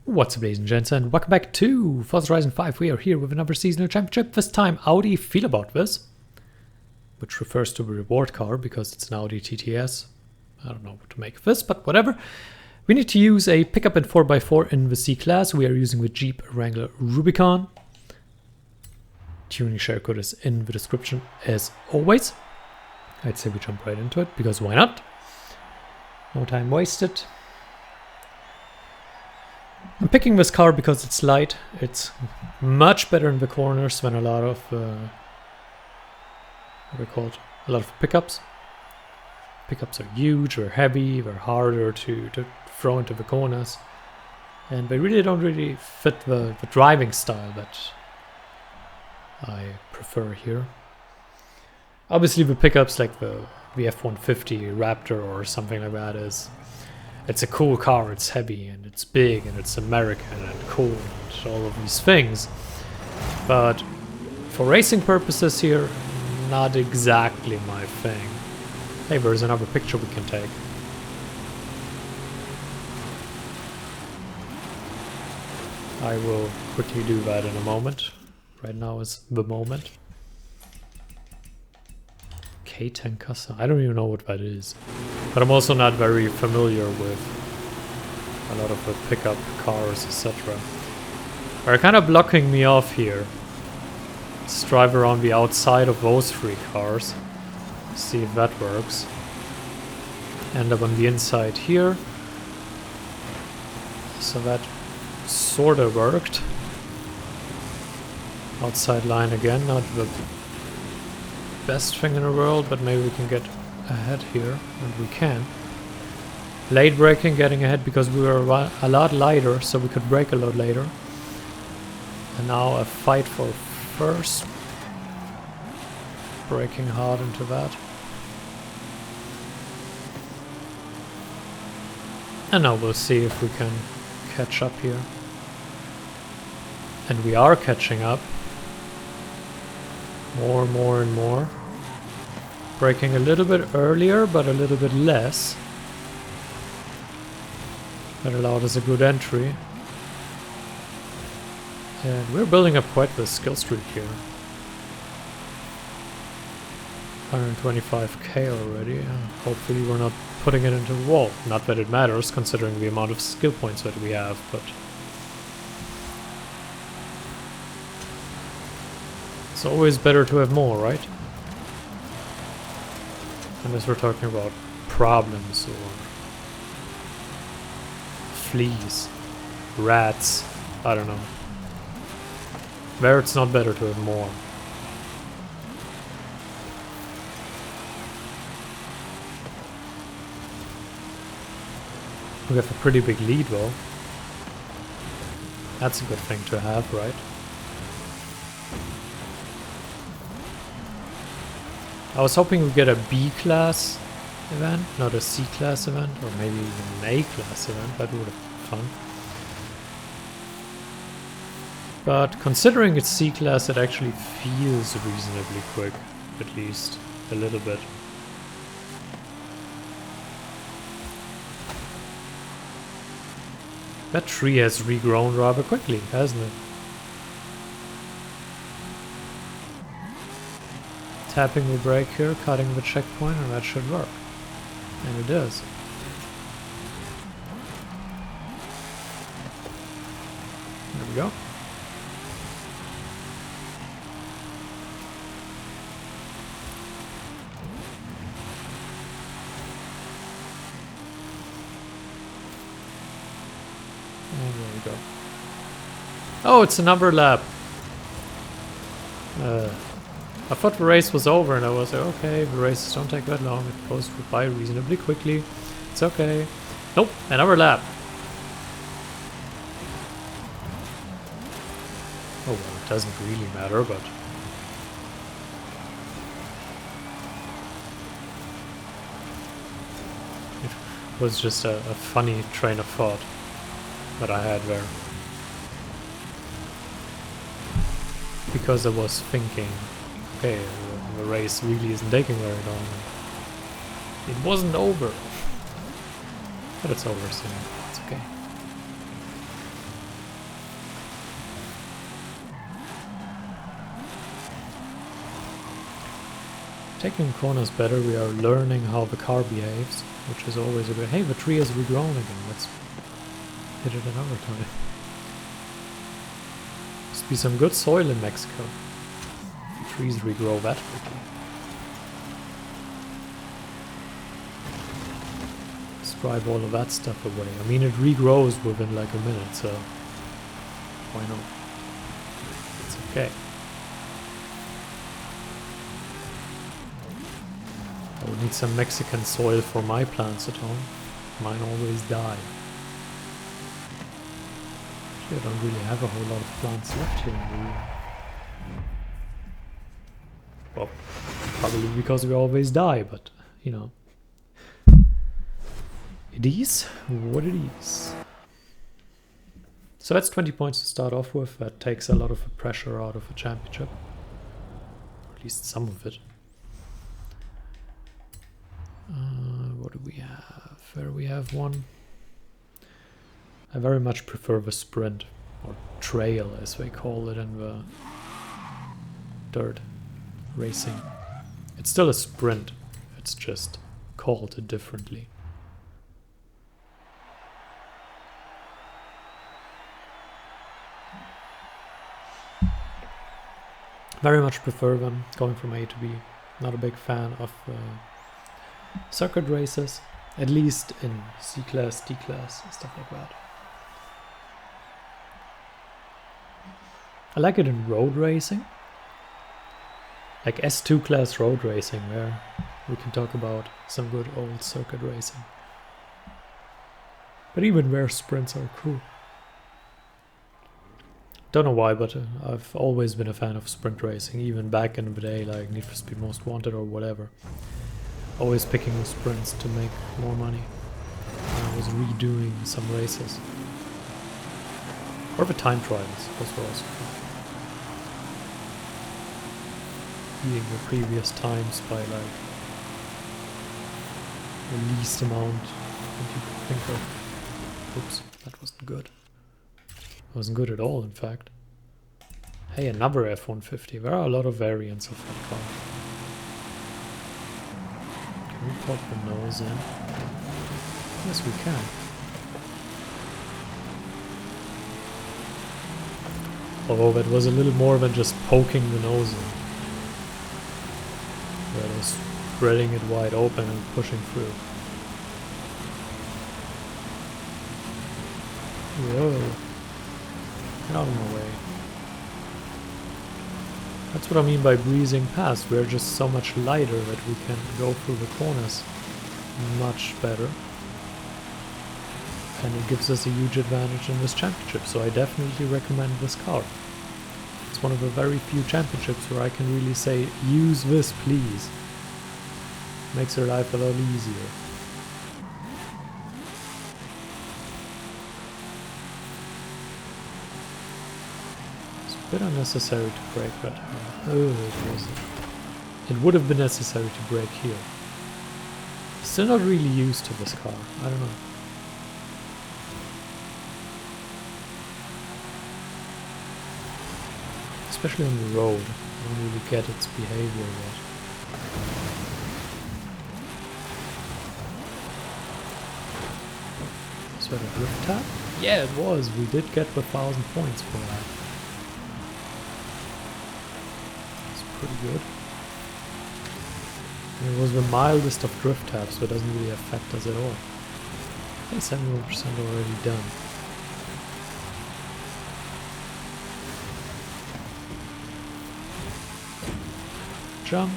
What's up, ladies and gents, and welcome back to Forza Horizon 5. We are here with another seasonal championship. This time Audi Feel About This, which refers to the reward car because it's an Audi TTS. I don't know what to make of this, but whatever. We need to use a pickup in 4x4 in the C-Class. We are using the Jeep Wrangler Rubicon. Tuning share code is in the description as always. I'd say we jump right into it, because why not? No time wasted. I'm picking this car because it's light. It's much better in the corners than a lot of what are they called? A lot of pickups. Pickups are huge, they're heavy, they're harder to throw into the corners, and they don't fit the driving style that I prefer here. Obviously, the pickups like the F-150 Raptor or something like that it's a cool car, it's heavy and it's big and it's American and cool and all of these things. But for racing purposes here, not exactly my thing. Hey, there's another picture we can take. I will quickly do that in a moment. Right now is the moment. K10 Casa. I don't even know what that is. But I'm also not very familiar with a lot of the pickup cars, etc. They're kind of blocking me off here. Let's drive around the outside of those three cars. See if that works. End up on the inside here. So that sort of worked. Outside line again, not the best thing in the world, but maybe we can get ahead here, and we can. Late braking, getting ahead because we were a lot lighter, so we could brake a lot later. And now a fight for first. Braking hard into that. And now we'll see if we can catch up here. And we are catching up. More and more. Braking a little bit earlier, but a little bit less. That allowed us a good entry. And we're building up quite the skill streak here. 125k already. Hopefully we're not putting it into the wall. Not that it matters, considering the amount of skill points that we have, but... it's always better to have more, right? Unless we're talking about problems or fleas, rats, I don't know. There it's not better to have more. We have a pretty big lead though. That's a good thing to have, right? I was hoping we'd get a B-class event, not a C-class event, or maybe even an A-class event. That would have been fun. But considering it's C-class, it actually feels reasonably quick, at least a little bit. That tree has regrown rather quickly, hasn't it? Tapping the brake here, cutting the checkpoint, and that should work. And it does. There we go. And there we go. Oh, it's another lap. I thought the race was over and I was like, okay, the races don't take that long, it goes by reasonably quickly. It's okay. Nope, another lap. Oh well, it doesn't really matter, but... it was just a funny train of thought that I had there. Because I was thinking, okay, the race really isn't taking very long. It wasn't over. But it's over soon. It's okay. taking corners better. We are learning how the car behaves, which is always a bit. Hey, the tree has regrown again. Let's hit it another time. Must be some good soil in Mexico. The trees regrow that quickly. Let's drive all of that stuff away. I mean, it regrows within like a minute, so why not? It's okay. I would need some Mexican soil for my plants at home. Mine always die. Actually, I don't really have a whole lot of plants left here in the room. Well, probably because we always die, but, you know. It is what it is. So that's 20 points to start off with. That takes a lot of the pressure out of the championship. Or at least some of it. What do we have? There we have one. I very much prefer the sprint, or trail as they call it in the dirt racing. It's still a sprint, it's just called differently. Very much prefer them going from A to B. Not a big fan of circuit races, at least in C-Class, D-Class, stuff like that. I like it in road racing, like S2 class road racing, where we can talk about some good old circuit racing. But even where sprints are cool. Don't know why, but I've always been a fan of sprint racing, even back in the day, like Need for Speed Most Wanted or whatever. Always picking the sprints to make more money. I was redoing some races. Or the time trials, those were also fun. Beating the previous times by like the least amount that you could think of. Oops, that wasn't good. It wasn't good at all, in fact. Hey, another F-150. There are a lot of variants of that car. Can we pop the nose in? Yes, we can. Although that was a little more than just poking the nose in. That was spreading it wide open and pushing through. Whoa. Get out of my way. That's what I mean by breezing past. We're just so much lighter that we can go through the corners much better. And it gives us a huge advantage in this championship, so I definitely recommend this car. It's one of the very few championships where I can really say, use this please. Makes your life a lot easier. It's a bit unnecessary to brake that hard. Oh, it wasn't. It would have been necessary to brake here. Still not really used to this car, I don't know. Especially on the road, I don't really get its behavior yet. Was that a drift tap? Yeah, it was. We did get the 1,000 points for that. It's pretty good. And it was the mildest of drift taps, so it doesn't really affect us at all. I think 71% already done. Jump,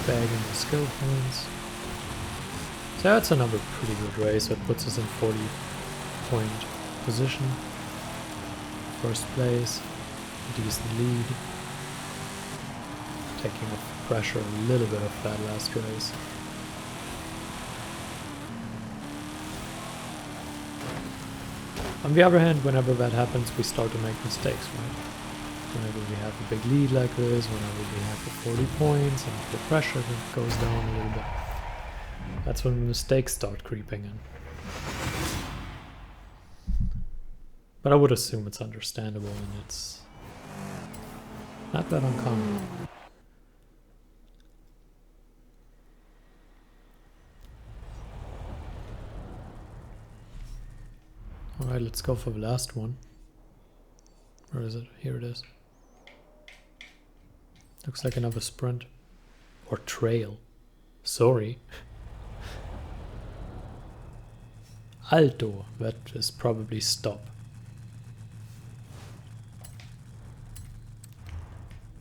bagging the skill points. So that's another pretty good race that puts us in 40-point position. First place, decent lead. Taking off the pressure a little bit of that last race. On the other hand, whenever that happens, we start to make mistakes, right? Whenever we have a big lead like this, whenever we have the 40 points and the pressure that goes down a little bit, that's when mistakes start creeping in. But I would assume it's understandable and it's not that uncommon. Alright, let's go for the last one. Where is it? Here it is. Looks like another sprint. Or trail. Sorry. Alto. That is probably stop.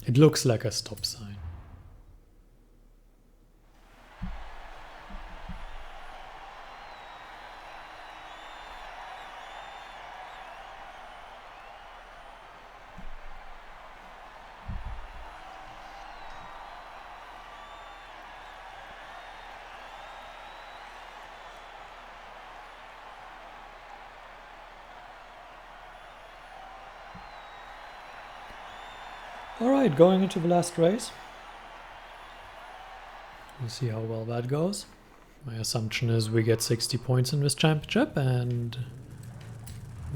It looks like a stop sign. Alright, going into the last race. We'll see how well that goes. My assumption is we get 60 points in this championship, and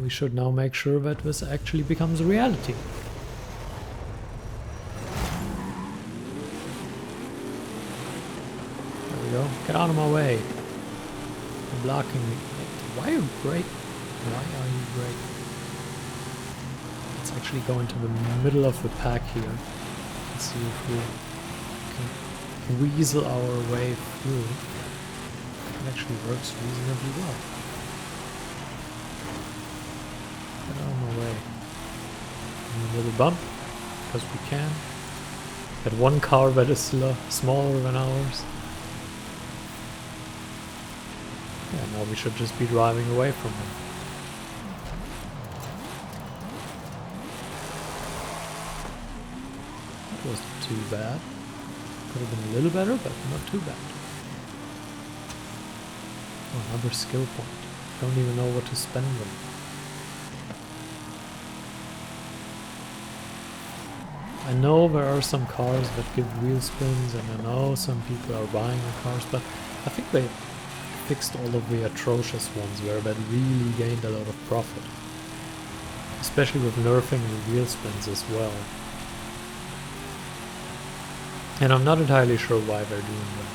we should now make sure that this actually becomes a reality. There we go. Get out of my way. You're blocking me. Why are you braking? Why are you braking? Let's actually go into the middle of the pack here. Let's see if we can weasel our way through. It actually works reasonably well. Get out of my way. A little bump, because we can. Get one car that is smaller than ours. Yeah, now we should just be driving away from them. Wasn't too bad. Could have been a little better, but not too bad. Oh, another skill point. Don't even know what to spend them. I know there are some cars that give wheel spins, and I know some people are buying the cars, but I think they fixed all of the atrocious ones where that really gained a lot of profit. Especially with nerfing the wheel spins as well. And I'm not entirely sure why they're doing that.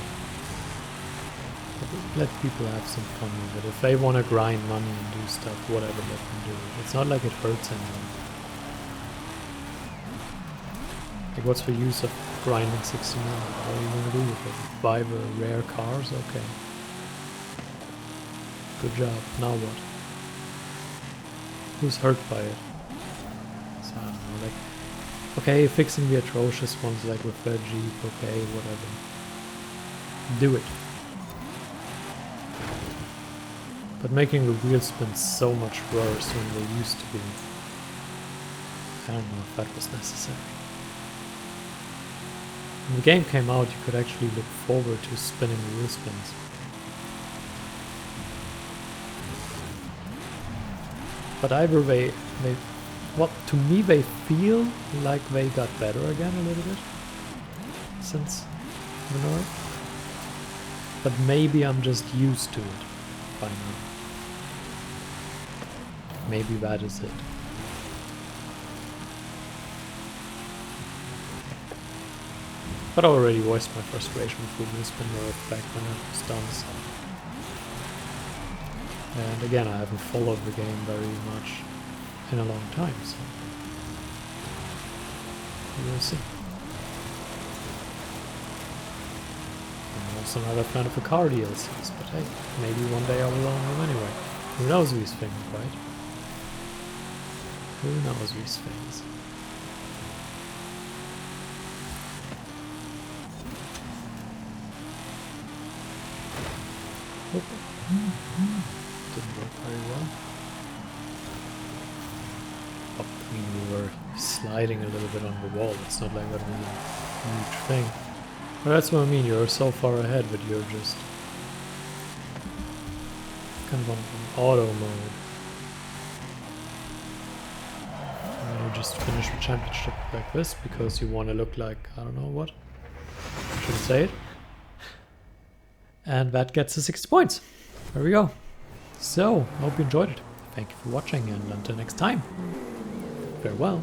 But let people have some fun with it. If they want to grind money and do stuff, whatever, let them do it. It's not like it hurts anyone. Like, what's the use of grinding 60 mil? What are you going to do with it? Buy the rare cars? Okay. Good job. Now what? Who's hurt by it? So I don't know, like... Okay, fixing the atrocious ones like with the Jeep, okay, whatever. Do it. But making the wheel spins so much worse than they used to be, I don't know if that was necessary. When the game came out, you could actually look forward to spinning the wheel spins. But either they what, to me they feel like they got better again a little bit since the nerf. But maybe I'm just used to it by now. Maybe that is it. But I already voiced my frustration with the spin nerf back when it was done, so. And again, I haven't followed the game very much in a long time, so we'll see. I'm also not a fan of the car DLCs, but hey, maybe one day I will own them anyway. Who knows these things, right? Who knows these things? Oh. Didn't work very well. I mean, we were sliding a little bit on the wall. It's not like that was a huge thing. But that's what I mean, you're so far ahead that you're just kind of on auto mode. And you just finish the championship like this because you want to look like, I don't know what. I shouldn't say it. And that gets the 60 points. There we go. So, I hope you enjoyed it. Thank you for watching, and until next time, farewell.